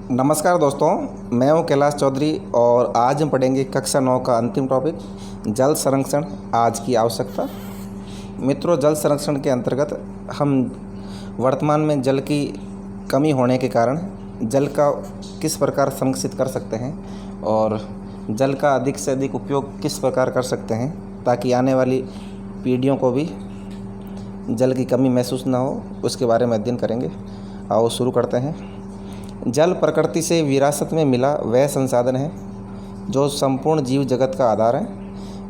नमस्कार दोस्तों, मैं हूं कैलाश चौधरी और आज हम पढ़ेंगे कक्षा 9 का अंतिम टॉपिक जल संरक्षण आज की आवश्यकता। मित्रों, जल संरक्षण के अंतर्गत हम वर्तमान में जल की कमी होने के कारण जल का किस प्रकार संरक्षित कर सकते हैं और जल का अधिक से अधिक उपयोग किस प्रकार कर सकते हैं ताकि आने वाली पीढ़ियों को भी जल की कमी महसूस ना हो, उसके बारे में अध्ययन करेंगे। आओ शुरू करते हैं। जल प्रकृति से विरासत में मिला वह संसाधन है जो संपूर्ण जीव जगत का आधार है।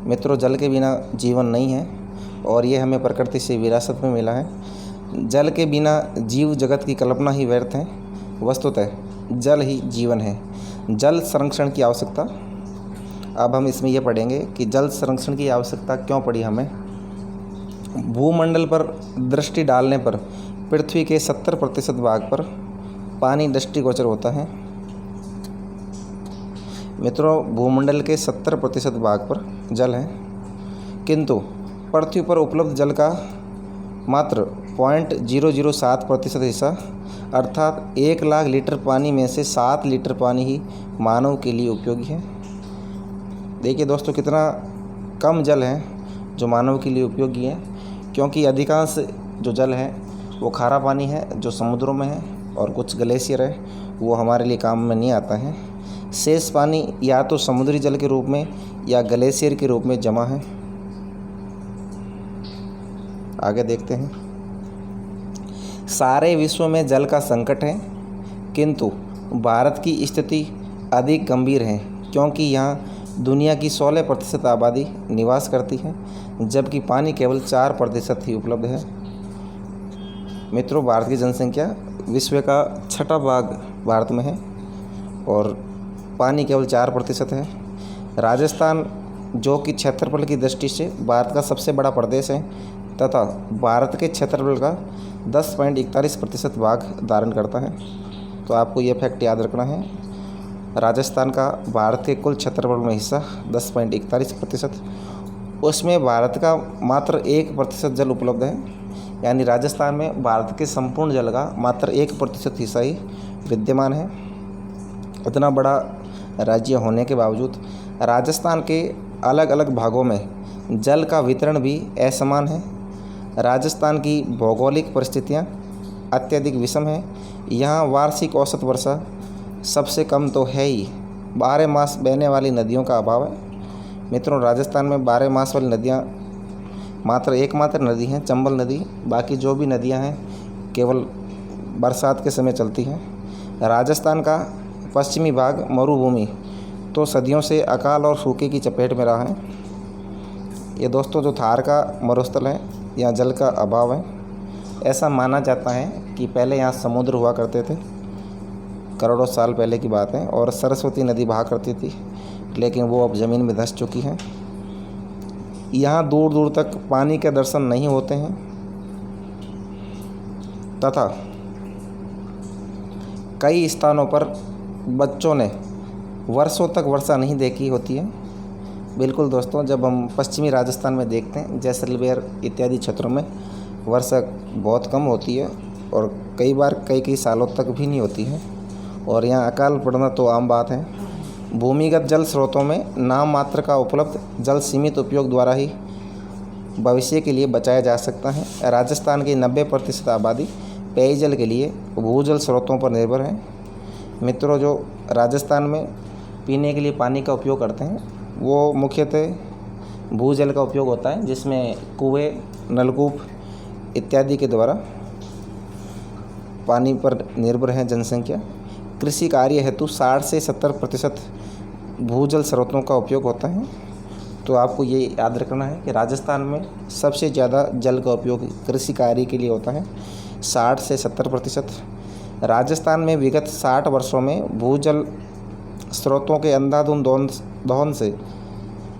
मित्रों, जल के बिना जीवन नहीं है और ये हमें प्रकृति से विरासत में मिला है। जल के बिना जीव जगत की कल्पना ही व्यर्थ है। वस्तुतः जल ही जीवन है। जल संरक्षण की आवश्यकता। अब हम इसमें यह पढ़ेंगे कि जल संरक्षण की आवश्यकता क्यों पड़ी हमें। भूमंडल पर दृष्टि डालने पर पृथ्वी के 70% भाग पर पानी दृष्टिगोचर होता है। मित्रों, भूमंडल के 70% भाग पर जल है, किंतु पृथ्वी पर उपलब्ध जल का मात्र 0.007% हिस्सा अर्थात 1 लाख लीटर पानी में से 7 लीटर पानी ही मानव के लिए उपयोगी है। देखिए दोस्तों, कितना कम जल है जो मानव के लिए उपयोगी है, क्योंकि अधिकांश जो जल है वो खारा पानी है जो समुद्रों में है और कुछ ग्लेशियर है वो हमारे लिए काम में नहीं आता है। शेष पानी या तो समुद्री जल के रूप में या ग्लेशियर के रूप में जमा है। आगे देखते हैं। सारे विश्व में जल का संकट है, किंतु भारत की स्थिति अधिक गंभीर है क्योंकि यहाँ दुनिया की 16% आबादी निवास करती है, जबकि पानी केवल 4% ही उपलब्ध है। मित्रों, भारत की जनसंख्या विश्व का 6वां भाग भारत में है और पानी केवल 4% है। राजस्थान, जो कि क्षेत्रफल की दृष्टि से भारत का सबसे बड़ा प्रदेश है तथा भारत के क्षेत्रफल का 10.41% भाग धारण करता है। तो आपको ये फैक्ट याद रखना है। राजस्थान का भारत के कुल क्षेत्रफल में हिस्सा 10.41%, उसमें भारत का मात्र 1% जल उपलब्ध है। यानी राजस्थान में भारत के संपूर्ण जल का मात्र 1% हिस्सा ही विद्यमान है। इतना बड़ा राज्य होने के बावजूद राजस्थान के अलग अलग भागों में जल का वितरण भी असमान है। राजस्थान की भौगोलिक परिस्थितियाँ अत्यधिक विषम है। यहाँ वार्षिक औसत वर्षा सबसे कम तो है ही, 12 मास बहने वाली नदियों का अभाव है। मित्रों, राजस्थान में 12 मास वाली नदियाँ मात्र एकमात्र नदी है चंबल नदी, बाकी जो भी नदियां हैं केवल बरसात के समय चलती हैं। राजस्थान का पश्चिमी भाग मरुभूमि तो सदियों से अकाल और सूखे की चपेट में रहा है। ये दोस्तों जो थार का मरुस्थल है, यहाँ जल का अभाव है। ऐसा माना जाता है कि पहले यहाँ समुद्र हुआ करते थे, करोड़ों साल पहले की बात है, और सरस्वती नदी बहा करती थी, लेकिन वो अब ज़मीन में धंस चुकी है। यहाँ दूर दूर तक पानी के दर्शन नहीं होते हैं तथा कई स्थानों पर बच्चों ने वर्षों तक वर्षा नहीं देखी होती है। बिल्कुल दोस्तों, जब हम पश्चिमी राजस्थान में देखते हैं, जैसलमेर इत्यादि क्षेत्रों में वर्षा बहुत कम होती है और कई बार कई सालों तक भी नहीं होती है, और यहाँ अकाल पड़ना तो आम बात है। भूमिगत जल स्रोतों में नाम मात्र का उपलब्ध जल सीमित उपयोग द्वारा ही भविष्य के लिए बचाया जा सकता है। राजस्थान की 90% आबादी पेयजल के लिए भूजल स्रोतों पर निर्भर है। मित्रों, जो राजस्थान में पीने के लिए पानी का उपयोग करते हैं वो मुख्यतः भूजल का उपयोग होता है, जिसमें कुएं, नलकूप इत्यादि के द्वारा पानी पर निर्भर है जनसंख्या। कृषि कार्य हेतु 60 से 70% भूजल स्रोतों का उपयोग होता है। तो आपको ये याद रखना है कि राजस्थान में सबसे ज़्यादा जल का उपयोग कृषि कार्य के लिए होता है, 60 से 70%। राजस्थान में विगत 60 वर्षों में भूजल स्रोतों के अंधाधुंध दोहन से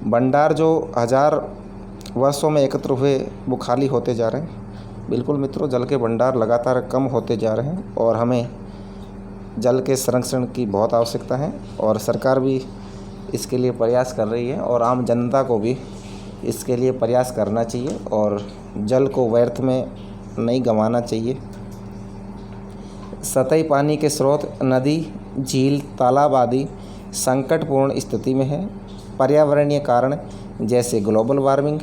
भंडार जो 1000 वर्षों में एकत्र हुए वो खाली होते जा रहे हैं। बिल्कुल मित्रों, जल के भंडार लगातार कम होते जा रहे हैं और हमें जल के संरक्षण की बहुत आवश्यकता है और सरकार भी इसके लिए प्रयास कर रही है और आम जनता को भी इसके लिए प्रयास करना चाहिए और जल को व्यर्थ में नहीं गंवाना चाहिए। सतही पानी के स्रोत नदी, झील, तालाब आदि संकटपूर्ण स्थिति में है। पर्यावरणीय कारण जैसे ग्लोबल वार्मिंग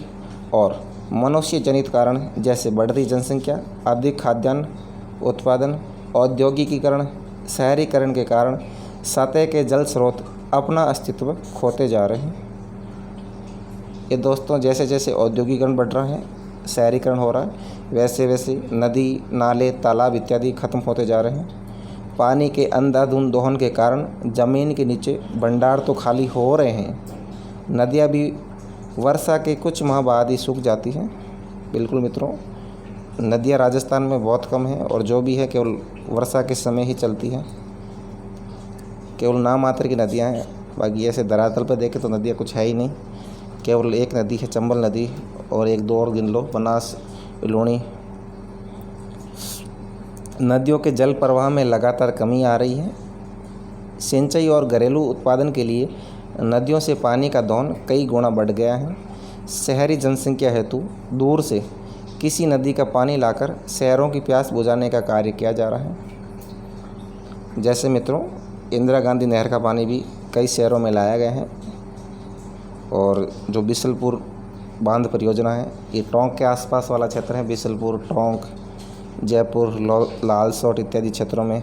और मनुष्य जनित कारण जैसे बढ़ती जनसंख्या, अधिक खाद्यान्न उत्पादन, औद्योगिकीकरण, शहरीकरण के कारण सतह के जल स्रोत अपना अस्तित्व खोते जा रहे हैं। ये दोस्तों जैसे जैसे औद्योगिकीकरण बढ़ रहा है, शहरीकरण हो रहा है, वैसे वैसे नदी, नाले, तालाब इत्यादि खत्म होते जा रहे हैं। पानी के अंधाधुंध दोहन के कारण ज़मीन के नीचे भंडार तो खाली हो रहे हैं, नदियाँ भी वर्षा के कुछ माह बाद ही सूख जाती हैं। बिल्कुल मित्रों, नदियाँ राजस्थान में बहुत कम हैं और जो भी है केवल वर्षा के समय ही चलती है। केवल नाम मात्र की नदियाँ हैं, बाकी ऐसे धरातल पर देखें तो नदियाँ कुछ है ही नहीं। केवल एक नदी है चंबल नदी, और एक दो और गिन लो, बनास, लूणी। नदियों के जल प्रवाह में लगातार कमी आ रही है। सिंचाई और घरेलू उत्पादन के लिए नदियों से पानी का दोहन कई गुना बढ़ गया है। शहरी जनसंख्या हेतु दूर से किसी नदी का पानी लाकर शहरों की प्यास बुझाने का कार्य किया जा रहा है। जैसे मित्रों, इंदिरा गांधी नहर का पानी भी कई शहरों में लाया गया है। और जो बिसलपुर बांध परियोजना है, ये टोंक के आसपास वाला क्षेत्र है। बिसलपुर, टोंक, जयपुर, लालसोट इत्यादि क्षेत्रों में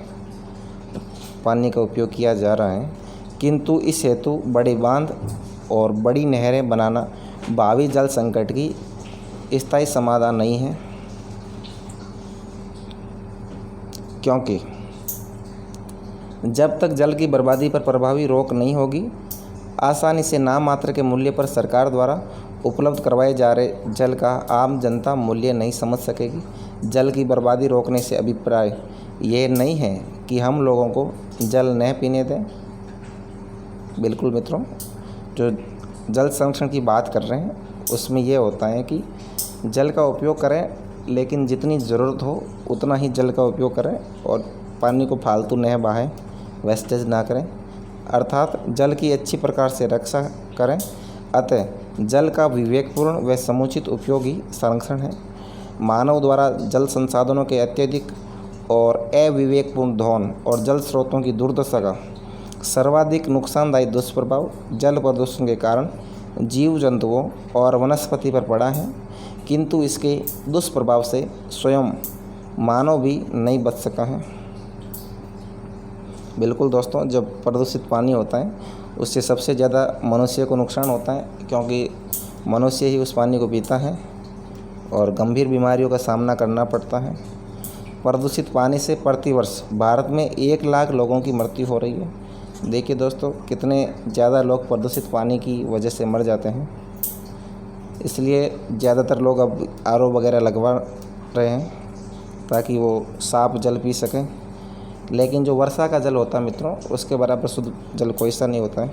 पानी का उपयोग किया जा रहा है, किंतु इस हेतु बड़े बांध और बड़ी नहरें बनाना भावी जल संकट की स्थायी समाधान नहीं है, क्योंकि जब तक जल की बर्बादी पर प्रभावी रोक नहीं होगी, आसानी से नाम मात्र के मूल्य पर सरकार द्वारा उपलब्ध करवाए जा रहे जल का आम जनता मूल्य नहीं समझ सकेगी। जल की बर्बादी रोकने से अभिप्राय ये नहीं है कि हम लोगों को जल न पीने दें। बिल्कुल मित्रों, जो जल संरक्षण की बात कर रहे हैं उसमें यह होता है कि जल का उपयोग करें, लेकिन जितनी ज़रूरत हो उतना ही जल का उपयोग करें और पानी को फालतू न बहाएं, वेस्टेज ना करें, अर्थात जल की अच्छी प्रकार से रक्षा करें। अतः जल का विवेकपूर्ण व समुचित उपयोग ही संरक्षण है। मानव द्वारा जल संसाधनों के अत्यधिक और अविवेकपूर्ण दोहन और जल स्रोतों की दुर्दशा का सर्वाधिक नुकसानदायी दुष्प्रभाव जल प्रदूषण के कारण जीव जंतुओं और वनस्पति पर पड़ा है, किंतु इसके दुष्प्रभाव से स्वयं मानव भी नहीं बच सका है। बिल्कुल दोस्तों, जब प्रदूषित पानी होता है उससे सबसे ज़्यादा मनुष्य को नुकसान होता है, क्योंकि मनुष्य ही उस पानी को पीता है और गंभीर बीमारियों का सामना करना पड़ता है। प्रदूषित पानी से प्रतिवर्ष भारत में 1 लाख लोगों की मृत्यु हो रही है। देखिए दोस्तों, कितने ज़्यादा लोग प्रदूषित पानी की वजह से मर जाते हैं। इसलिए ज़्यादातर लोग अब आरओ वगैरह लगवा रहे हैं ताकि वो साफ जल पी सकें। लेकिन जो वर्षा का जल होता है मित्रों, उसके बराबर शुद्ध जल कोई सा नहीं होता है।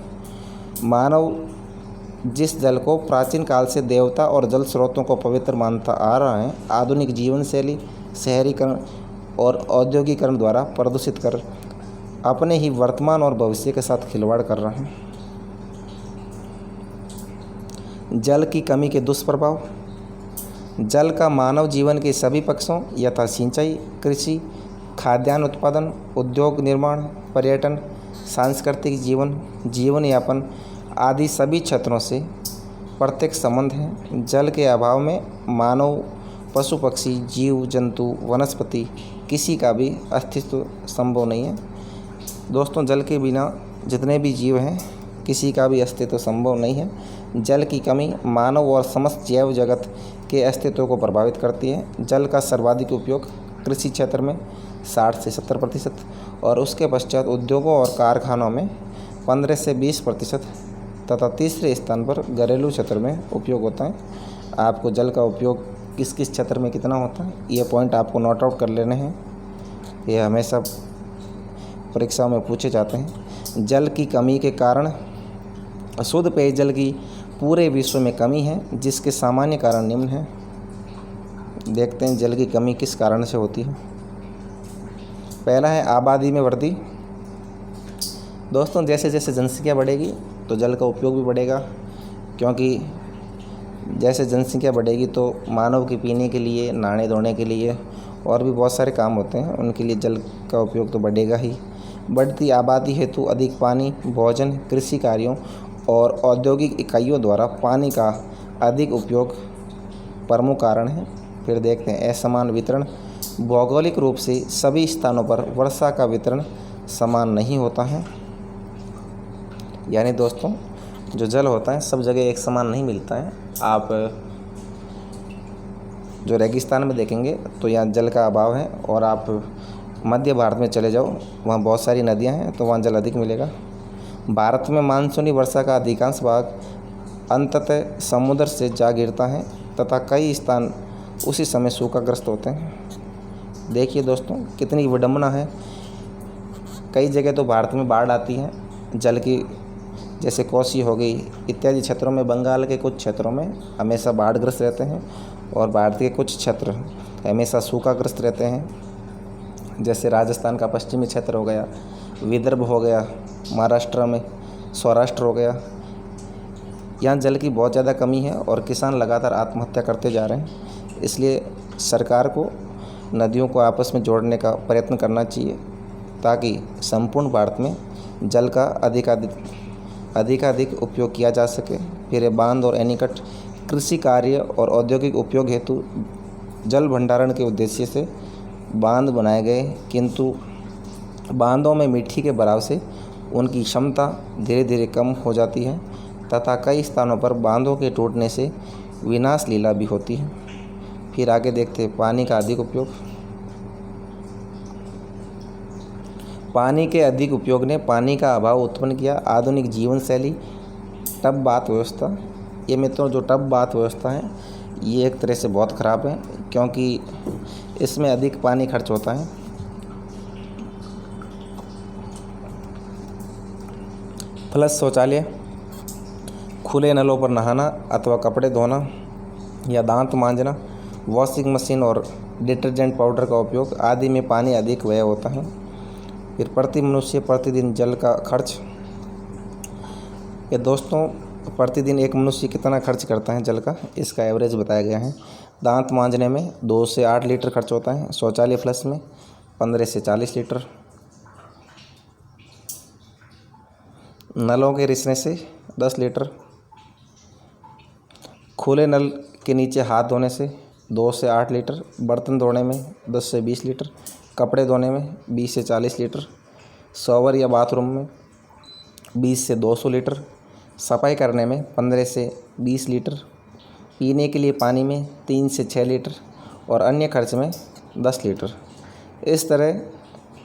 मानव जिस जल को प्राचीन काल से देवता और जल स्रोतों को पवित्र मानता आ रहा है, आधुनिक जीवन शैली, शहरीकरण और औद्योगिकरण द्वारा प्रदूषित कर अपने ही वर्तमान और भविष्य के साथ खिलवाड़ कर रहा है। जल की कमी के दुष्प्रभाव। जल का मानव जीवन के सभी पक्षों यथा सिंचाई, कृषि, खाद्यान्न उत्पादन, उद्योग निर्माण, पर्यटन, सांस्कृतिक जीवन यापन आदि सभी क्षेत्रों से प्रत्यक्ष संबंध है। जल के अभाव में मानव, पशु पक्षी, जीव जंतु, वनस्पति किसी का भी अस्तित्व संभव नहीं है। दोस्तों, जल के बिना जितने भी जीव हैं किसी का भी अस्तित्व संभव नहीं है। जल की कमी मानव और समस्त जैव जगत के अस्तित्व को प्रभावित करती है। जल का सर्वाधिक उपयोग कृषि क्षेत्र में 60 से 70% और उसके पश्चात उद्योगों और कारखानों में 15 से 20% तथा तीसरे स्थान पर घरेलू क्षेत्र में उपयोग होता है। आपको जल का उपयोग किस किस क्षेत्र में कितना होता है, ये पॉइंट आपको नोट आउट कर लेने हैं। ये हमेशा परीक्षाओं में पूछे जाते हैं। जल की कमी के कारण शुद्ध पेयजल की पूरे विश्व में कमी है, जिसके सामान्य कारण निम्न हैं। देखते हैं जल की कमी किस कारण से होती है। पहला है आबादी में वृद्धि। दोस्तों, जैसे जैसे जनसंख्या बढ़ेगी तो जल का उपयोग भी बढ़ेगा, क्योंकि जैसे जनसंख्या बढ़ेगी तो मानव के पीने के लिए, नहाने धोने के लिए और भी बहुत सारे काम होते हैं, उनके लिए जल का उपयोग तो बढ़ेगा ही। बढ़ती आबादी हेतु अधिक पानी, भोजन, कृषि कार्यों और औद्योगिक इकाइयों द्वारा पानी का अधिक उपयोग प्रमुख कारण है। फिर देखते हैं असमान वितरण। भौगोलिक रूप से सभी स्थानों पर वर्षा का वितरण समान नहीं होता है। यानी दोस्तों, जो जल होता है सब जगह एक समान नहीं मिलता है। आप जो रेगिस्तान में देखेंगे तो यहाँ जल का अभाव है, और आप मध्य भारत में चले जाओ, वहाँ बहुत सारी नदियाँ हैं तो वहाँ जल अधिक मिलेगा। भारत में मानसूनी वर्षा का अधिकांश भाग अंततः समुद्र से जा गिरता है तथा कई स्थान उसी समय सूखाग्रस्त होते हैं। देखिए दोस्तों, कितनी विडंबना है। कई जगह तो भारत में बाढ़ आती है जल की, जैसे कोसी हो गई इत्यादि क्षेत्रों में। बंगाल के कुछ क्षेत्रों में हमेशा बाढ़ग्रस्त रहते हैं और भारत के कुछ क्षेत्र हमेशा सूखाग्रस्त रहते हैं। जैसे राजस्थान का पश्चिमी क्षेत्र हो गया, विदर्भ हो गया, महाराष्ट्र में सौराष्ट्र हो गया। यहाँ जल की बहुत ज़्यादा कमी है और किसान लगातार आत्महत्या करते जा रहे हैं। इसलिए सरकार को नदियों को आपस में जोड़ने का प्रयत्न करना चाहिए ताकि संपूर्ण भारत में जल का अधिकाधिक उपयोग किया जा सके। फिर ये बांध और एनीकट कृषि कार्य और औद्योगिक उपयोग हेतु जल भंडारण के उद्देश्य से बांध बनाए गए, किंतु बांधों में मिट्टी के बहाव से उनकी क्षमता धीरे धीरे कम हो जाती है तथा कई स्थानों पर बांधों के टूटने से विनाश लीला भी होती है। फिर आगे देखते हैं पानी का अधिक उपयोग। पानी के अधिक उपयोग ने पानी का अभाव उत्पन्न किया। आधुनिक जीवन शैली टब बाथ व्यवस्था, ये मित्रों जो टब बाथ व्यवस्था है ये एक तरह से बहुत ख़राब है, क्योंकि इसमें अधिक पानी खर्च होता है। फ्लश शौचालय, खुले नलों पर नहाना अथवा कपड़े धोना या दांत मांजना, वॉशिंग मशीन और डिटर्जेंट पाउडर का उपयोग आदि में पानी अधिक व्यय होता है। फिर प्रति मनुष्य प्रतिदिन जल का खर्च। ये दोस्तों, प्रतिदिन एक मनुष्य कितना खर्च करता है जल का, इसका एवरेज बताया गया है। दांत मांजने में 2 से 8 लीटर खर्च होता है। शौचालय फ्लश में 15 से 40 लीटर। नलों के रिसने से 10 लीटर। खुले नल के नीचे हाथ धोने से 2 से 8 लीटर। बर्तन धोने में 10 से 20 लीटर। कपड़े धोने में 20 से 40 लीटर। शॉवर या बाथरूम में 20 से 200 लीटर। सफाई करने में 15 से 20 लीटर। पीने के लिए पानी में 3 से 6 लीटर और अन्य खर्च में 10 लीटर। इस तरह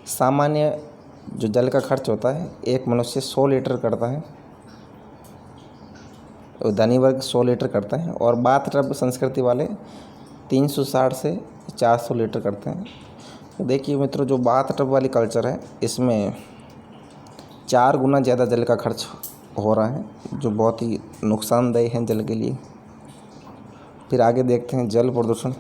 सामान्य जो जल का खर्च होता है एक मनुष्य 100 लीटर करता है, धनी वर्ग 100 लीटर करते हैं, और बाथ टब संस्कृति वाले 360 से 400 लीटर करते हैं। देखिए मित्रों, जो बाथ टब वाली कल्चर है इसमें 4 गुना ज़्यादा जल का खर्च हो रहा है, जो बहुत ही नुकसानदेह है जल के लिए। फिर आगे देखते हैं जल प्रदूषण।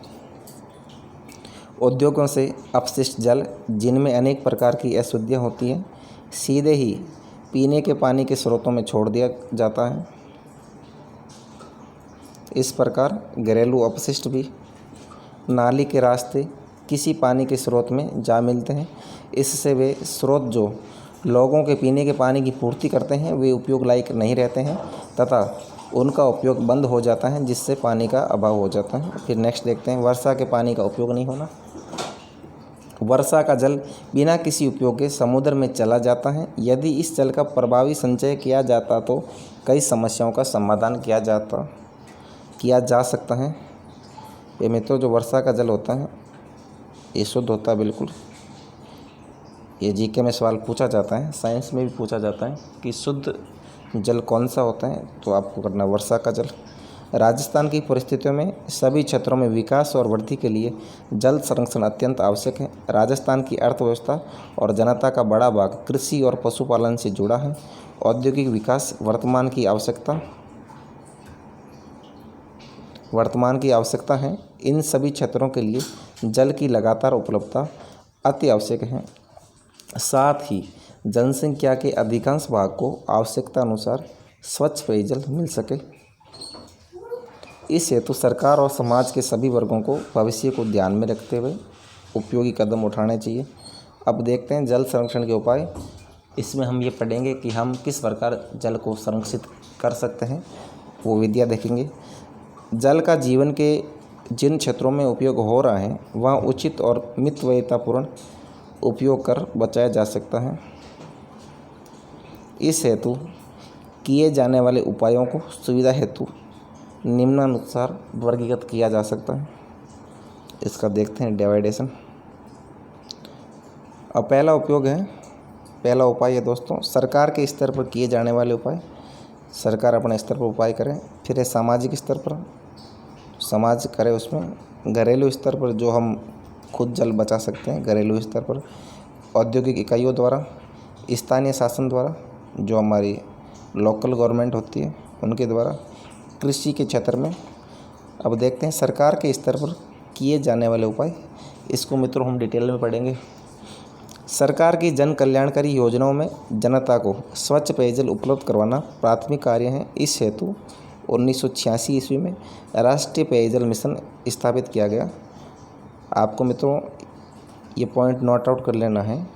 उद्योगों से अपशिष्ट जल, जिनमें अनेक प्रकार की अशुद्धियाँ होती हैं, सीधे ही पीने के पानी के स्रोतों में छोड़ दिया जाता है। इस प्रकार घरेलू अपशिष्ट भी नाली के रास्ते किसी पानी के स्रोत में जा मिलते हैं। इससे वे स्रोत जो लोगों के पीने के पानी की पूर्ति करते हैं वे उपयोग लायक नहीं रहते हैं तथा उनका उपयोग बंद हो जाता है, जिससे पानी का अभाव हो जाता है। फिर नेक्स्ट देखते हैं वर्षा के पानी का उपयोग नहीं होना। वर्षा का जल बिना किसी उपयोग के समुद्र में चला जाता है। यदि इस जल का प्रभावी संचय किया जाता तो कई समस्याओं का समाधान किया जा सकता है। ये मित्रों, जो वर्षा का जल होता है ये शुद्ध होता है बिल्कुल। ये जीके में सवाल पूछा जाता है, साइंस में भी पूछा जाता है कि शुद्ध जल कौन सा होता है, तो आपको करना वर्षा का जल। राजस्थान की परिस्थितियों में सभी क्षेत्रों में विकास और वृद्धि के लिए जल संरक्षण अत्यंत आवश्यक है। राजस्थान की अर्थव्यवस्था और जनता का बड़ा भाग कृषि और पशुपालन से जुड़ा है। औद्योगिक विकास वर्तमान की आवश्यकता है। इन सभी क्षेत्रों के लिए जल की लगातार उपलब्धता अति आवश्यक है। साथ ही जनसंख्या के अधिकांश भाग को आवश्यकता अनुसार स्वच्छ पेयजल मिल सके। इस हेतु सरकार और समाज के सभी वर्गों को भविष्य को ध्यान में रखते हुए उपयोगी कदम उठाने चाहिए। अब देखते हैं जल संरक्षण के उपाय। इसमें हम ये पढ़ेंगे कि हम किस प्रकार जल को संरक्षित कर सकते हैं, वो विधियाँ देखेंगे। जल का जीवन के जिन क्षेत्रों में उपयोग हो रहा है वहाँ उचित और मितव्ययितापूर्ण उपयोग कर बचाया जा सकता है। इस हेतु किए जाने वाले उपायों को सुविधा हेतु निम्नानुसार वर्गीकृत किया जा सकता है। इसका देखते हैं डिवाइडेशन। अब पहला उपाय है दोस्तों, सरकार के स्तर पर किए जाने वाले उपाय। सरकार अपने स्तर पर उपाय करे। फिर है सामाजिक स्तर पर, समाज करे। उसमें घरेलू स्तर पर जो हम खुद जल बचा सकते हैं, घरेलू स्तर पर औद्योगिक इकाइयों द्वारा, स्थानीय शासन द्वारा, जो हमारी लोकल गवर्नमेंट होती है उनके द्वारा, कृषि के क्षेत्र में। अब देखते हैं सरकार के स्तर पर किए जाने वाले उपाय। इसको मित्रों हम डिटेल में पढ़ेंगे। सरकार की जन कल्याणकारी योजनाओं में जनता को स्वच्छ पेयजल उपलब्ध करवाना प्राथमिक कार्य है। इस हेतु 1986 ईस्वी में राष्ट्रीय पेयजल मिशन स्थापित किया गया। आपको मित्रों ये पॉइंट नोट आउट कर लेना है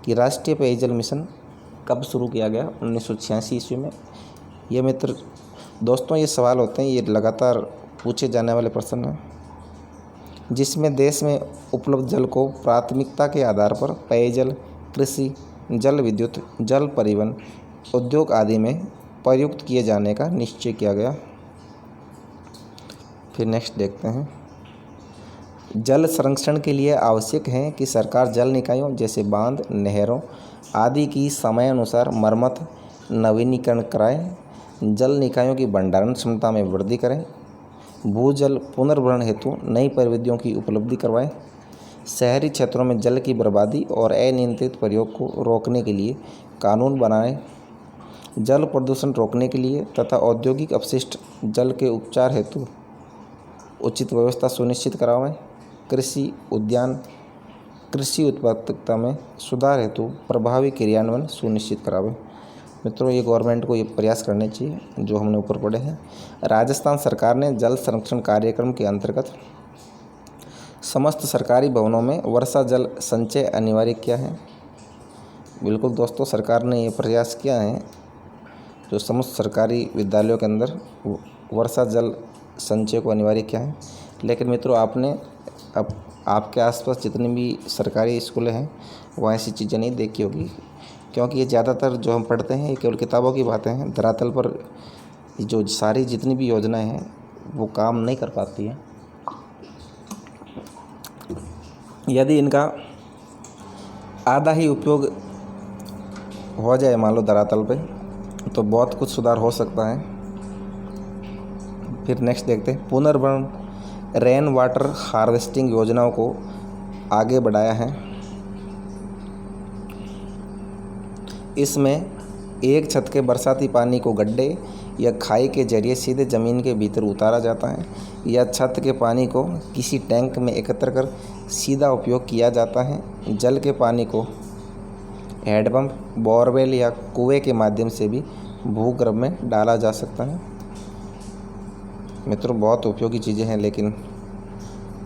कि राष्ट्रीय पेयजल मिशन कब शुरू किया गया, 1986 ईस्वी में। ये मित्र दोस्तों ये सवाल होते हैं, ये लगातार पूछे जाने वाले प्रश्न हैं, जिसमें देश में उपलब्ध जल को प्राथमिकता के आधार पर पेयजल, कृषि, जल विद्युत, जल परिवहन, उद्योग आदि में प्रयुक्त किए जाने का निश्चय किया गया। फिर नेक्स्ट देखते हैं। जल संरक्षण के लिए आवश्यक है कि सरकार जल निकायों जैसे बांध, नहरों आदि की समयानुसार मरम्मत, नवीनीकरण कराए, जल निकायों की भंडारण क्षमता में वृद्धि करें, भूजल पुनर्भरण हेतु नई प्रविधियों की उपलब्धि करवाएं, शहरी क्षेत्रों में जल की बर्बादी और अनियंत्रित प्रयोग को रोकने के लिए कानून बनाएं, जल प्रदूषण रोकने के लिए तथा औद्योगिक अपशिष्ट जल के उपचार हेतु उचित व्यवस्था सुनिश्चित करावें, कृषि उद्यान कृषि उत्पादकता में सुधार हेतु प्रभावी क्रियान्वयन सुनिश्चित करावें। मित्रों ये गवर्नमेंट को ये प्रयास करने चाहिए जो हमने ऊपर पढ़े हैं। राजस्थान सरकार ने जल संरक्षण कार्यक्रम के अंतर्गत समस्त सरकारी भवनों में वर्षा जल संचय अनिवार्य किया है। बिल्कुल दोस्तों सरकार ने ये प्रयास किया है जो समस्त सरकारी विद्यालयों के अंदर वर्षा जल संचय को अनिवार्य किया है। लेकिन मित्रों आपने अब आपके आसपास जितनी भी सरकारी स्कूलें हैं वहाँ ऐसी चीज़ें नहीं देखी होगी, क्योंकि ये ज़्यादातर जो हम पढ़ते हैं ये केवल किताबों की बातें हैं। धरातल पर जो सारी जितनी भी योजनाएं हैं वो काम नहीं कर पाती हैं। यदि इनका आधा ही उपयोग हो जाए मान लो धरातल पे, तो बहुत कुछ सुधार हो सकता है। फिर नेक्स्ट देखते हैं। पुनर्भरण रेन वाटर हार्वेस्टिंग योजनाओं को आगे बढ़ाया है। इसमें एक छत के बरसाती पानी को गड्ढे या खाई के जरिए सीधे ज़मीन के भीतर उतारा जाता है, या छत के पानी को किसी टैंक में एकत्र कर सीधा उपयोग किया जाता है। जल के पानी को हैंडपंप, बोरवेल या कुएं के माध्यम से भी भूगर्भ में डाला जा सकता है। मित्रों बहुत उपयोगी चीज़ें हैं, लेकिन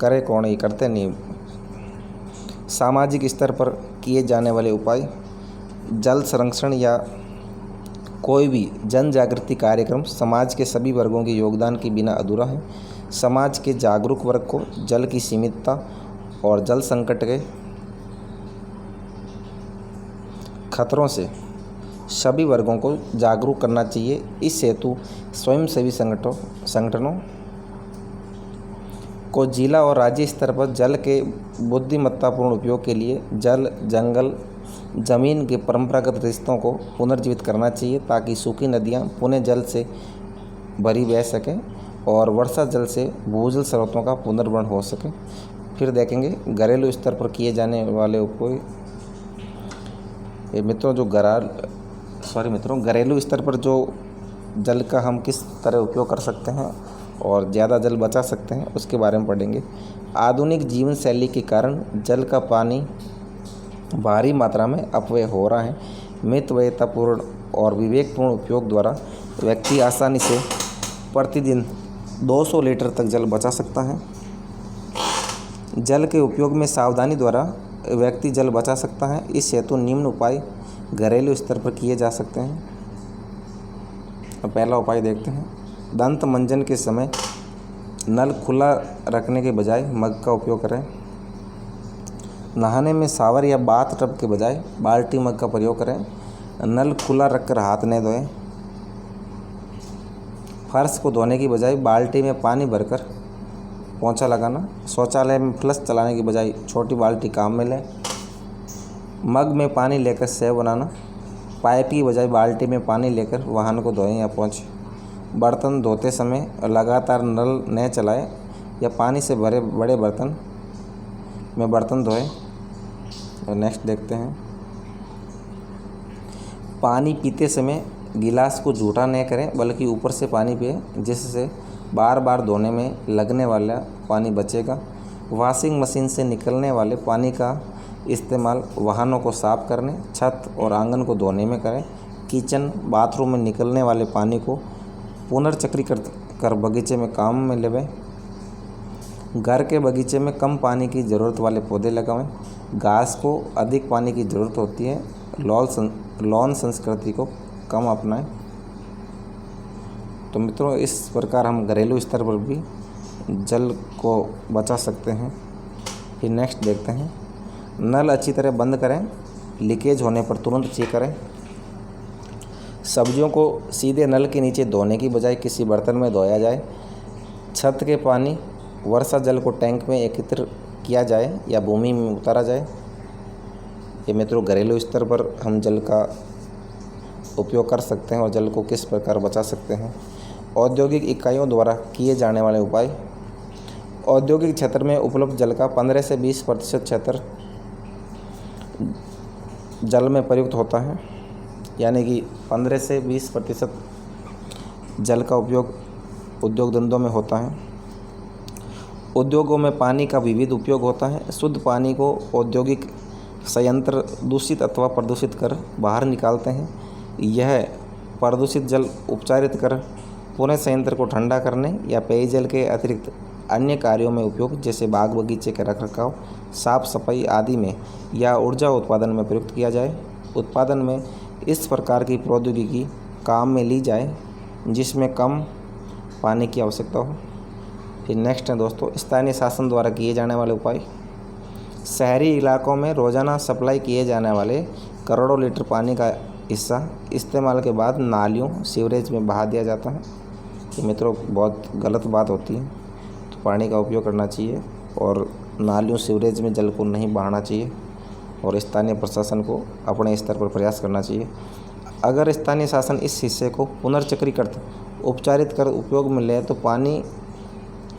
करे कौन, ये करते नहीं। सामाजिक स्तर पर किए जाने वाले उपाय। जल संरक्षण या कोई भी जन जागृति कार्यक्रम समाज के सभी वर्गों के योगदान के बिना अधूरा है। समाज के जागरूक वर्ग को जल की सीमितता और जल संकट के खतरों से सभी वर्गों को जागरूक करना चाहिए। इस हेतु स्वयंसेवी संगठनों को जिला और राज्य स्तर पर जल के बुद्धिमत्तापूर्ण उपयोग के लिए जल, जंगल, जमीन के परंपरागत रिश्तों को पुनर्जीवित करना चाहिए, ताकि सूखी नदियाँ पुनः जल से भरी बह सकें और वर्षा जल से भूजल स्रोतों का पुनर्भरण हो सके। फिर देखेंगे घरेलू स्तर पर किए जाने वाले उपाय। घरेलू स्तर पर जो जल का हम किस तरह उपयोग कर सकते हैं और ज़्यादा जल बचा सकते हैं उसके बारे में पढ़ेंगे। आधुनिक जीवन शैली के कारण जल का पानी भारी मात्रा में अपव्यय हो रहा है। मितव्ययितापूर्ण और विवेकपूर्ण उपयोग द्वारा व्यक्ति आसानी से प्रतिदिन 200 लीटर तक जल बचा सकता है। जल के उपयोग में सावधानी द्वारा व्यक्ति जल बचा सकता है। इस हेतु निम्न उपाय घरेलू स्तर पर किए जा सकते हैं। पहला उपाय देखते हैं। दंत मंजन के समय नल खुला रखने के बजाय मग का उपयोग करें। नहाने में शावर या बाथ टब के बजाय बाल्टी मग का प्रयोग करें। नल खुला रखकर हाथ न धोएं। फर्श को धोने की बजाय बाल्टी में पानी भरकर पोंछा लगाना। शौचालय में फ्लश चलाने की बजाय छोटी बाल्टी काम में लें। मग में पानी लेकर सेव बनाना। पाइप की बजाय बाल्टी में पानी लेकर वाहन को धोएं या पोंछें। बर्तन धोते समय लगातार नल न चलाएं या पानी से भरे बड़े बर्तन में बर्तन धोएं। नेक्स्ट देखते हैं। पानी पीते समय गिलास को झूठा न करें बल्कि ऊपर से पानी पिएं, जिससे बार बार धोने में लगने वाला पानी बचेगा। वॉशिंग मशीन से निकलने वाले पानी का इस्तेमाल वाहनों को साफ करने, छत और आंगन को धोने में करें। किचन बाथरूम में निकलने वाले पानी को पुनर्चक्रीकृत कर बगीचे में काम में लेवें। घर के बगीचे में कम पानी की ज़रूरत वाले पौधे लगाएं। घास को अधिक पानी की ज़रूरत होती है। लॉन संस्कृति को कम अपनाएं। तो मित्रों, इस प्रकार हम घरेलू स्तर पर भी जल को बचा सकते हैं। फिर नेक्स्ट देखते हैं। नल अच्छी तरह बंद करें। लीकेज होने पर तुरंत चेक करें। सब्जियों को सीधे नल के नीचे धोने की बजाय किसी बर्तन में धोया जाए। छत के पानी वर्षा जल को टैंक में एकत्र किया जाए या भूमि में उतारा जाए। ये मित्रों घरेलू स्तर पर हम जल का उपयोग कर सकते हैं और जल को किस प्रकार बचा सकते हैं। औद्योगिक इकाइयों द्वारा किए जाने वाले उपाय। औद्योगिक क्षेत्र में उपलब्ध जल का 15 से 20% क्षेत्र जल में प्रयुक्त होता है, यानी कि 15 से 20% जल का उपयोग उद्योग धंधों में होता है। उद्योगों में पानी का विविध उपयोग होता है। शुद्ध पानी को औद्योगिक संयंत्र दूषित अथवा प्रदूषित कर बाहर निकालते हैं। यह प्रदूषित जल उपचारित कर पुनः संयंत्र को ठंडा करने या पेयजल के अतिरिक्त अन्य कार्यों में उपयोग, जैसे बाग बगीचे के रखरखाव, साफ सफाई आदि में या ऊर्जा उत्पादन में प्रयुक्त किया जाए। उत्पादन में इस प्रकार की प्रौद्योगिकी काम में ली जाए जिसमें कम पानी की आवश्यकता हो। फिर नेक्स्ट है दोस्तों, स्थानीय शासन द्वारा किए जाने वाले उपाय। शहरी इलाकों में रोज़ाना सप्लाई किए जाने वाले करोड़ों लीटर पानी का हिस्सा इस्तेमाल के बाद नालियों, सीवरेज में बहा दिया जाता है। ये मित्रों बहुत गलत बात होती है। तो पानी का उपयोग करना चाहिए और नालियों, सीवरेज में जल को नहीं बहाना चाहिए और स्थानीय प्रशासन को अपने स्तर पर प्रयास करना चाहिए। अगर स्थानीय शासन इस हिस्से को पुनर्चक्रीकृत उपचारित कर उपयोग में ले तो पानी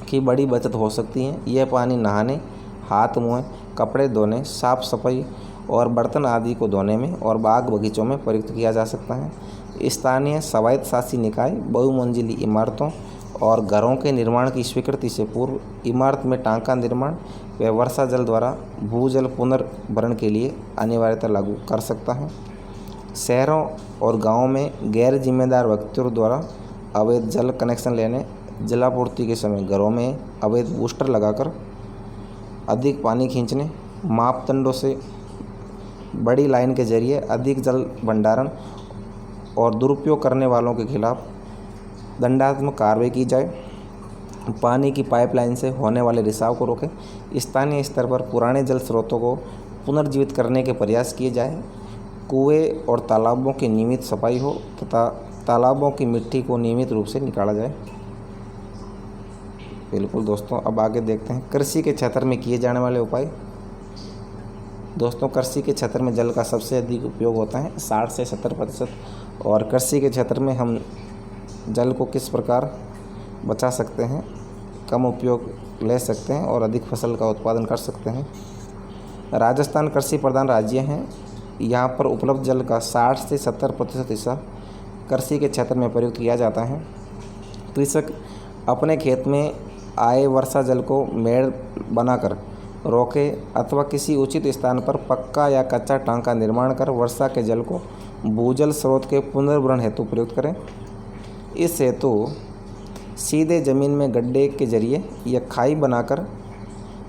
की बड़ी बचत हो सकती है। यह पानी नहाने, हाथ मुँह, कपड़े धोने, साफ सफाई और बर्तन आदि को धोने में और बाग बगीचों में प्रयुक्त किया जा सकता है। स्थानीय स्वायत्त शासी निकाय बहुमंजिली इमारतों और घरों के निर्माण की स्वीकृति से पूर्व इमारत में टांका निर्माण व वर्षा जल द्वारा भूजल पुनर्भरण के लिए अनिवार्यता लागू कर सकता है। शहरों और गाँवों में गैर जिम्मेदार व्यक्तियों द्वारा अवैध जल कनेक्शन लेने, जलापूर्ति के समय घरों में अवैध बूस्टर लगाकर अधिक पानी खींचने, मापदंडों से बड़ी लाइन के जरिए अधिक जल भंडारण और दुरुपयोग करने वालों के खिलाफ दंडात्मक कार्रवाई की जाए। पानी की पाइपलाइन से होने वाले रिसाव को रोकें। स्थानीय स्तर पर पुराने जल स्रोतों को पुनर्जीवित करने के प्रयास किए जाएं। कुएं और तालाबों की नियमित सफाई हो तथा तालाबों की मिट्टी को नियमित रूप से निकाला जाए। बिल्कुल दोस्तों, अब आगे देखते हैं कृषि के क्षेत्र में किए जाने वाले उपाय। दोस्तों, कृषि के क्षेत्र में जल का सबसे अधिक उपयोग होता है 60 से 70%। और कृषि के क्षेत्र में हम जल को किस प्रकार बचा सकते हैं, कम उपयोग ले सकते हैं और अधिक फसल का उत्पादन कर सकते हैं। राजस्थान कृषि प्रधान राज्य है। यहाँ पर उपलब्ध जल का 60 से 70% हिस्सा कृषि के क्षेत्र में प्रयुक्त किया जाता है। कृषक अपने खेत में आए वर्षा जल को मेड़ बनाकर रोके अथवा किसी उचित स्थान पर पक्का या कच्चा टांका निर्माण कर वर्षा के जल को भूजल स्रोत के पुनर्भरण हेतु प्रयुक्त करें। इस हेतु सीधे ज़मीन में गड्ढे के जरिए या खाई बनाकर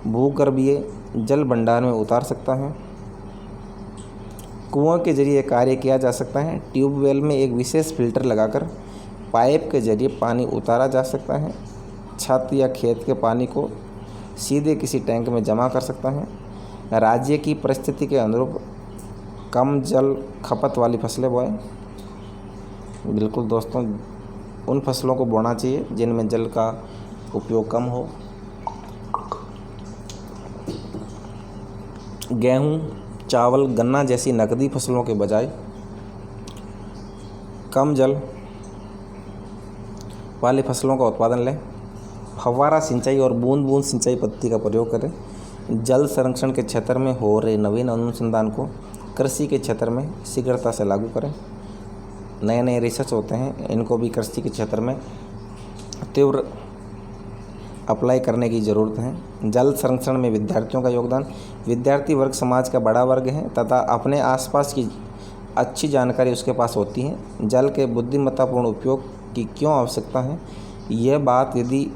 भूगर्भीय जल भंडार में उतार सकता है। कुआं के जरिए कार्य किया जा सकता है। ट्यूबवेल में एक विशेष फिल्टर लगाकर पाइप के जरिए पानी उतारा जा सकता है। छत या खेत के पानी को सीधे किसी टैंक में जमा कर सकता है। राज्य की परिस्थिति के अनुरूप कम जल खपत वाली फसलें बोएं। बिल्कुल दोस्तों, उन फसलों को बोना चाहिए जिनमें जल का उपयोग कम हो। गेहूँ, चावल, गन्ना जैसी नकदी फसलों के बजाय कम जल वाली फसलों का उत्पादन लें। फव्वारा सिंचाई और बूंद बूंद सिंचाई पद्धति का प्रयोग करें। जल संरक्षण के क्षेत्र में हो रहे नवीन अनुसंधान को कृषि के क्षेत्र में शीघ्रता से लागू करें। नए नए रिसर्च होते हैं, इनको भी कृषि के क्षेत्र में तीव्र अप्लाई करने की ज़रूरत है। जल संरक्षण में विद्यार्थियों का योगदान। विद्यार्थी वर्ग समाज का बड़ा वर्ग है तथा अपने आसपास की अच्छी जानकारी उसके पास होती है। जल के बुद्धिमत्तापूर्ण उपयोग की क्यों आवश्यकता है, यह बात यदि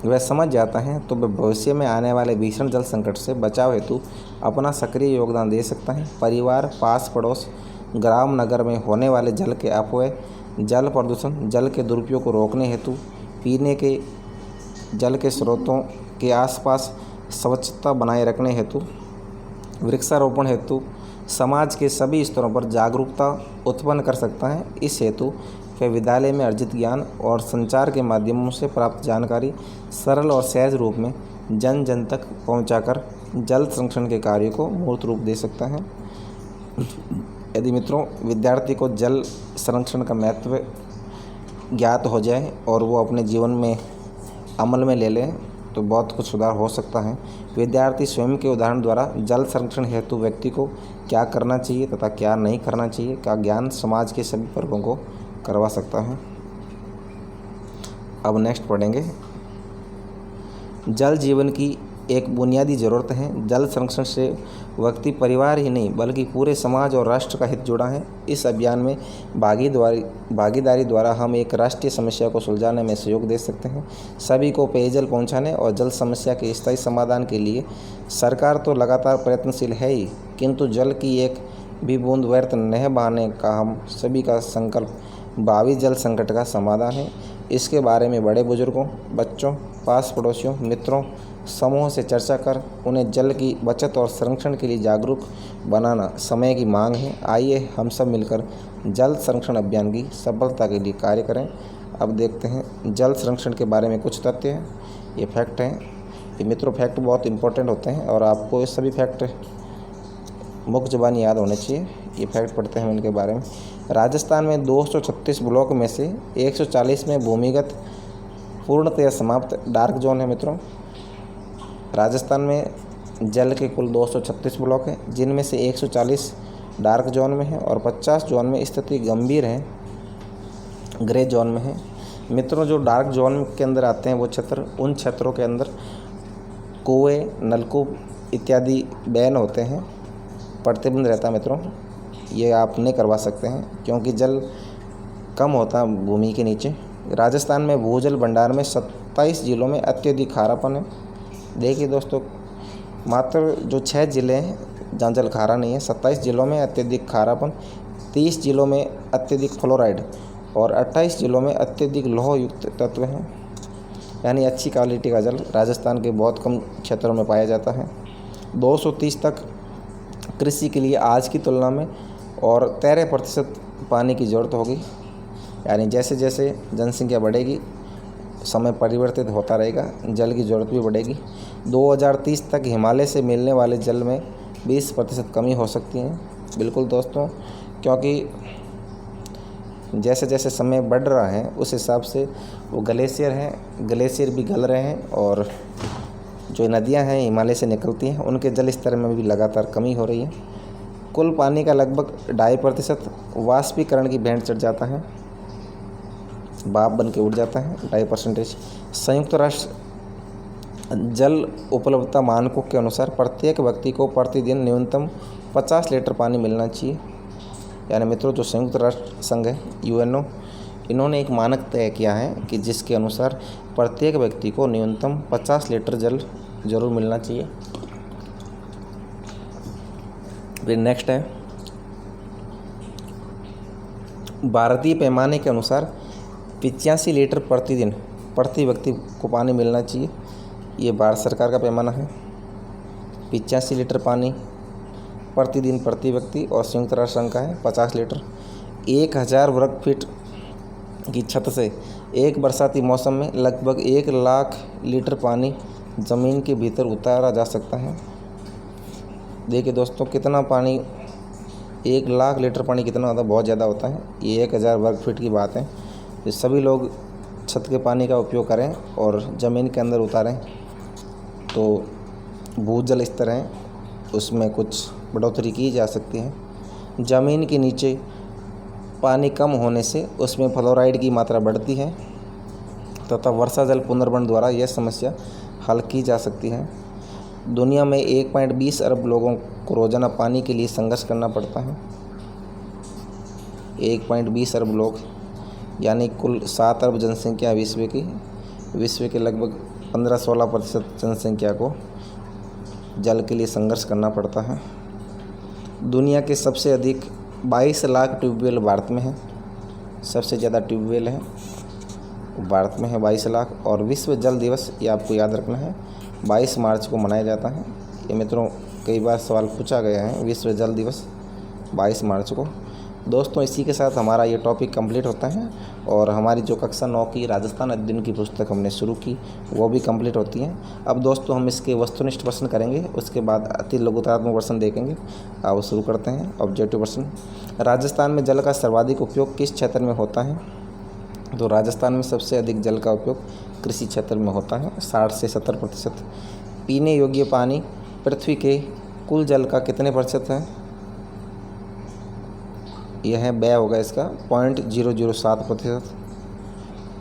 वह समझ जाता है तो वह भविष्य में आने वाले भीषण जल संकट से बचाव हेतु अपना सक्रिय योगदान दे सकता है। परिवार, पास पड़ोस, ग्राम नगर में होने वाले जल के अपव्यय, जल प्रदूषण, जल के दुरुपयोग को रोकने हेतु पीने के जल के स्रोतों के आसपास स्वच्छता बनाए रखने हेतु वृक्षारोपण हेतु समाज के सभी स्तरों पर जागरूकता उत्पन्न कर सकता है। इस हेतु वे विद्यालय में अर्जित ज्ञान और संचार के माध्यमों से प्राप्त जानकारी सरल और सहज रूप में जन जन तक पहुंचाकर जल संरक्षण के कार्य को मूर्त रूप दे सकता है। यदि मित्रों विद्यार्थी को जल संरक्षण का महत्व ज्ञात हो जाए और वो अपने जीवन में अमल में ले लें तो बहुत कुछ सुधार हो सकता है। विद्यार्थी स्वयं के उदाहरण द्वारा जल संरक्षण हेतु व्यक्ति को क्या करना चाहिए तथा क्या नहीं करना चाहिए का ज्ञान समाज के सभी वर्गों को करवा सकता है। अब नेक्स्ट पढ़ेंगे, जल जीवन की एक बुनियादी ज़रूरत है। जल संरक्षण से व्यक्ति परिवार ही नहीं बल्कि पूरे समाज और राष्ट्र का हित जुड़ा है। इस अभियान में भागीदारी द्वारा हम एक राष्ट्रीय समस्या को सुलझाने में सहयोग दे सकते हैं। सभी को पेयजल पहुंचाने और जल समस्या के स्थायी समाधान के लिए सरकार तो लगातार प्रयत्नशील है ही, किंतु जल की एक भी बूंद व्यर्थ न बहाने का हम सभी का संकल्प भावी जल संकट का समाधान है। इसके बारे में बड़े बुजुर्गों, बच्चों, पास पड़ोसियों, मित्रों समूह से चर्चा कर उन्हें जल की बचत और संरक्षण के लिए जागरूक बनाना समय की मांग है। आइए हम सब मिलकर जल संरक्षण अभियान की सफलता के लिए कार्य करें। अब देखते हैं जल संरक्षण के बारे में कुछ तथ्य हैं, ये फैक्ट हैं। ये मित्रों फैक्ट बहुत इंपॉर्टेंट होते हैं और आपको ये सभी फैक्ट मुख्य ज़बानी याद होने चाहिए। ये फैक्ट पढ़ते हैं इनके बारे में। राजस्थान में 236 ब्लॉक में से 140 में भूमिगत पूर्णतया समाप्त डार्क जोन है। मित्रों राजस्थान में जल के कुल 236 ब्लॉक हैं, जिनमें से 140 डार्क जोन में है और 50 जोन में स्थिति गंभीर है, ग्रे जोन में है। मित्रों जो डार्क जोन के अंदर आते हैं वो क्षेत्र, उन क्षेत्रों के अंदर कुएँ, नलकूप इत्यादि बैन होते हैं, प्रतिबंध रहता है। मित्रों ये आप नहीं करवा सकते हैं क्योंकि जल कम होता है भूमि के नीचे। राजस्थान में भूजल भंडार में 27 जिलों में अत्यधिक खारापन है। देखिए दोस्तों, मात्र जो 6 ज़िले हैं जहाँ जल खारा नहीं है, 27 जिलों में अत्यधिक खारापन, 30 जिलों में अत्यधिक फ्लोराइड और 28 जिलों में अत्यधिक लौह युक्त तत्व हैं। यानी अच्छी क्वालिटी का जल राजस्थान के बहुत कम क्षेत्रों में पाया जाता है। 230 तक कृषि के लिए आज की तुलना में और 13% पानी की ज़रूरत होगी। यानी जैसे जैसे जनसंख्या बढ़ेगी समय परिवर्तित होता रहेगा, जल की ज़रूरत भी बढ़ेगी। 2030 तक हिमालय से मिलने वाले जल में 20% कमी हो सकती है। बिल्कुल दोस्तों, क्योंकि जैसे जैसे समय बढ़ रहा है उस हिसाब से वो ग्लेशियर हैं, ग्लेशियर भी गल रहे हैं और जो नदियां हैं हिमालय से निकलती हैं उनके जल स्तर में भी लगातार कमी हो रही है। कुल पानी का लगभग 2.5% वाष्पीकरण की भेंट चढ़ जाता है, भाप बन के उड़ जाता है 2.5%। संयुक्त राष्ट्र जल उपलब्धता मानकों के अनुसार प्रत्येक व्यक्ति को प्रतिदिन न्यूनतम 50 लीटर पानी मिलना चाहिए। यानी मित्रों जो संयुक्त राष्ट्र संघ है UNO, इन्होंने एक मानक तय किया है कि जिसके अनुसार प्रत्येक व्यक्ति को न्यूनतम 50 लीटर जल ज़रूर मिलना चाहिए। फिर नेक्स्ट है, भारतीय पैमाने के अनुसार 85 लीटर प्रतिदिन प्रति व्यक्ति को पानी मिलना चाहिए। ये भारत सरकार का पैमाना है। 85 लीटर पानी प्रतिदिन प्रति व्यक्ति, और संयुक्त राष्ट्र संघ का है 50 लीटर। 1000 वर्ग फीट की छत से एक बरसाती मौसम में लगभग 1 लाख लीटर पानी ज़मीन के भीतर उतारा जा सकता है। देखिए दोस्तों, कितना पानी, 1 लाख लीटर पानी कितना होता है, बहुत ज़्यादा होता है। ये 1000 वर्ग फीट की बात है। तो सभी लोग छत के पानी का उपयोग करें और ज़मीन के अंदर उतारें तो भूजल स्तर है उसमें कुछ बढ़ोतरी की जा सकती है। ज़मीन के नीचे पानी कम होने से उसमें फ्लोराइड की मात्रा बढ़ती है तथा वर्षा जल पुनर्भरण द्वारा यह समस्या हल की जा सकती है। दुनिया में 1.20 अरब लोगों को रोज़ाना पानी के लिए संघर्ष करना पड़ता है। 1.20 अरब लोग, यानी कुल 7 अरब जनसंख्या विश्व के लगभग 15-16% जनसंख्या को जल के लिए संघर्ष करना पड़ता है। दुनिया के सबसे अधिक 22 लाख ट्यूबवेल भारत में है। सबसे ज़्यादा ट्यूबवेल है भारत में है 22 लाख। और विश्व जल दिवस, ये आपको याद रखना है, 22 मार्च को मनाया जाता है। ये मित्रों कई बार सवाल पूछा गया है, विश्व जल दिवस 22 मार्च को। दोस्तों इसी के साथ हमारा ये टॉपिक कंप्लीट होता है और हमारी जो कक्षा 9 की राजस्थान अध्ययन की पुस्तक हमने शुरू की वो भी कंप्लीट होती है। अब दोस्तों हम इसके वस्तुनिष्ठ प्रश्न करेंगे, उसके बाद अति लघुतात्मक प्रश्न देखेंगे। अब शुरू करते हैं ऑब्जेक्टिव प्रश्न। राजस्थान में जल का सर्वाधिक उपयोग किस क्षेत्र में होता है? तो राजस्थान में सबसे अधिक जल का उपयोग कृषि क्षेत्र में होता है, 60 से 70%। पीने योग्य पानी पृथ्वी के कुल जल का कितने प्रतिशत है? यह है व्यय होगा इसका 0.007%।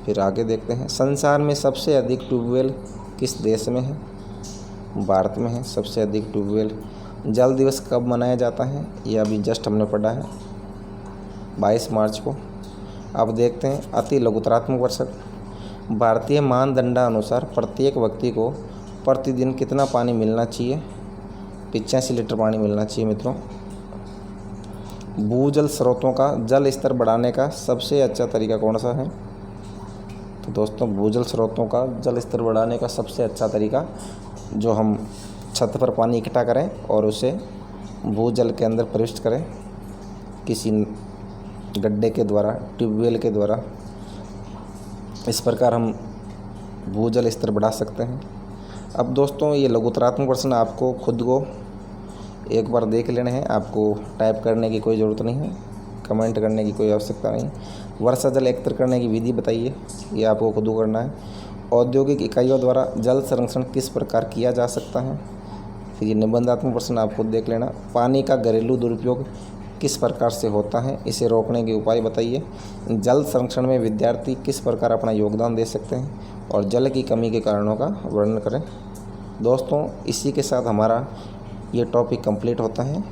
फिर आगे देखते हैं, संसार में सबसे अधिक ट्यूबवेल किस देश में है? भारत में है सबसे अधिक ट्यूबवेल। जल दिवस कब मनाया जाता है? यह अभी जस्ट हमने पढ़ा है 22 मार्च को। अब देखते हैं अति लघुतरात्मक प्रश्न। भारतीय मानदंडानुसार प्रत्येक व्यक्ति को प्रतिदिन कितना पानी मिलना चाहिए? 85 लीटर पानी मिलना चाहिए मित्रों। भूजल स्रोतों का जल स्तर बढ़ाने का सबसे अच्छा तरीका कौन सा है? तो दोस्तों भूजल स्रोतों का जल स्तर बढ़ाने का सबसे अच्छा तरीका, जो हम छत पर पानी इकट्ठा करें और उसे भूजल के अंदर प्रविष्ट करें किसी गड्ढे के द्वारा, ट्यूबवेल के द्वारा। इस प्रकार हम भूजल स्तर बढ़ा सकते हैं। अब दोस्तों ये लघुतरात्मक प्रश्न आपको खुद को एक बार देख लेने हैं, आपको टाइप करने की कोई ज़रूरत नहीं है, कमेंट करने की कोई आवश्यकता नहीं। वर्षा जल एकत्र करने की विधि बताइए, ये आपको खुद को करना है। औद्योगिक इकाइयों द्वारा जल संरक्षण किस प्रकार किया जा सकता है? फिर ये निबंधात्मक प्रश्न आप खुद देख लेना। पानी का घरेलू दुरुपयोग किस प्रकार से होता है, इसे रोकने के उपाय बताइए। जल संरक्षण में विद्यार्थी किस प्रकार अपना योगदान दे सकते हैं, और जल की कमी के कारणों का वर्णन करें। दोस्तों इसी के साथ हमारा ये टॉपिक कंप्लीट होता है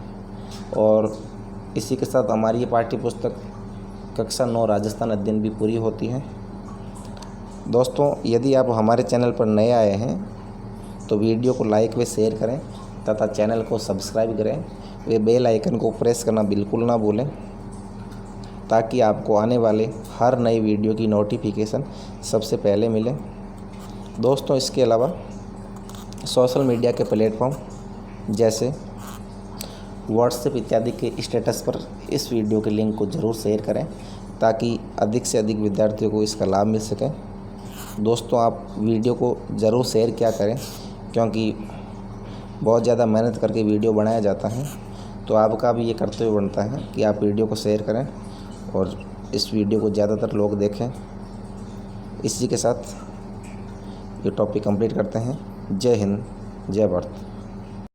और इसी के साथ हमारी ये पाठ्य पुस्तक कक्षा 9 राजस्थान अध्ययन भी पूरी होती है। दोस्तों यदि आप हमारे चैनल पर नए आए हैं तो वीडियो को लाइक व शेयर करें तथा चैनल को सब्सक्राइब करें। वे बेल आइकन को प्रेस करना बिल्कुल ना भूलें ताकि आपको आने वाले हर नई वीडियो की नोटिफिकेशन सबसे पहले मिले। दोस्तों इसके अलावा सोशल मीडिया के प्लेटफॉर्म जैसे व्हाट्सएप इत्यादि के स्टेटस पर इस वीडियो के लिंक को ज़रूर शेयर करें ताकि अधिक से अधिक विद्यार्थियों को इसका लाभ मिल सके। दोस्तों आप वीडियो को ज़रूर शेयर किया करें क्योंकि बहुत ज़्यादा मेहनत करके वीडियो बनाया जाता है, तो आपका भी ये कर्तव्य बनता है कि आप वीडियो को शेयर करें और इस वीडियो को ज़्यादातर लोग देखें। इसी के साथ ये टॉपिक कंप्लीट करते हैं। जय हिंद, जय भारत।